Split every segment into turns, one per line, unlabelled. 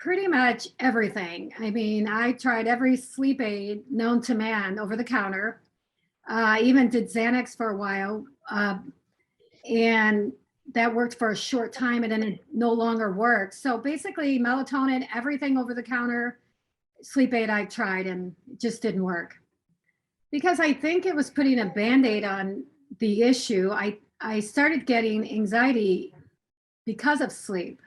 Pretty much everything. I mean, I tried every sleep aid known to man over the counter. I even did Xanax for a while, and that worked for a short time, and then it no longer worked. So basically, melatonin, everything over the counter, sleep aid I tried, and it just didn't work. Because I think it was putting a Band-Aid on the issue. I started getting anxiety because of sleep.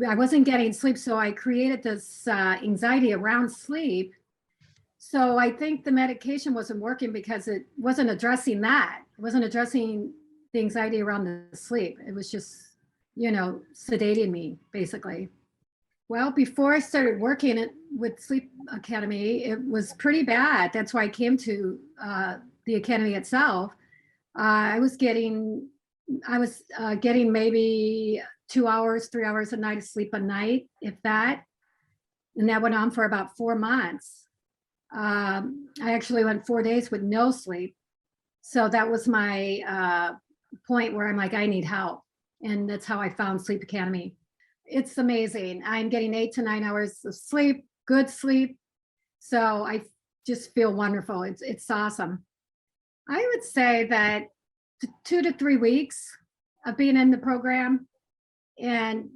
I wasn't getting sleep, so I created this anxiety around sleep. So I think the medication wasn't working because it wasn't addressing that. It wasn't addressing the anxiety around the sleep. It was just, sedating me, basically. Well, before I started working with Sleep Academy, it was pretty bad. That's why I came to the Academy itself. I was getting maybe 2 hours, 3 hours a night of sleep a night, if that. And that went on for about 4 months. I actually went 4 days with no sleep. So that was my point where I'm like, I need help. And that's how I found Sleep Academy. It's amazing. I'm getting 8 to 9 hours of sleep, good sleep. So I just feel wonderful. It's awesome. I would say that 2 to 3 weeks of being in the program and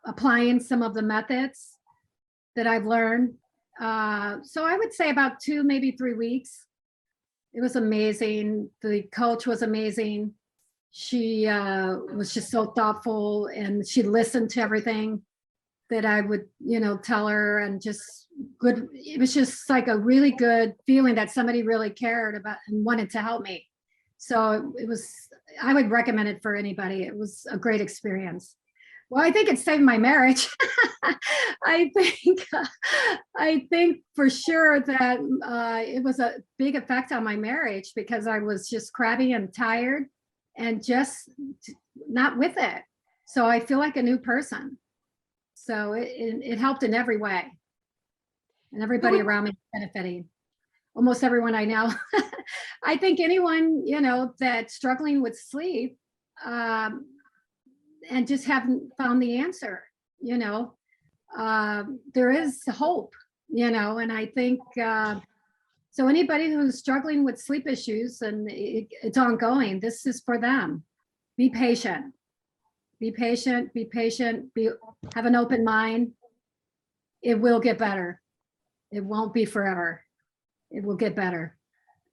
applying some of the methods that I've learned. So I would say about 2, maybe 3 weeks. It was amazing. The coach was amazing. She was just so thoughtful, and she listened to everything that I would, tell her, and just good. It was just like a really good feeling that somebody really cared about and wanted to help me. So I would recommend it for anybody. It was a great experience. Well, I think it saved my marriage. I think for sure that it was a big effect on my marriage because I was just crabby and tired and just not with it. So I feel like a new person. So it helped in every way, and everybody around me benefiting. Almost everyone I know. I think anyone, that's struggling with sleep and just haven't found the answer, there is hope, and I think so anybody who's struggling with sleep issues and it's ongoing, this is for them. Be patient. Be patient, be patient, have an open mind. It will get better. It won't be forever. It will get better.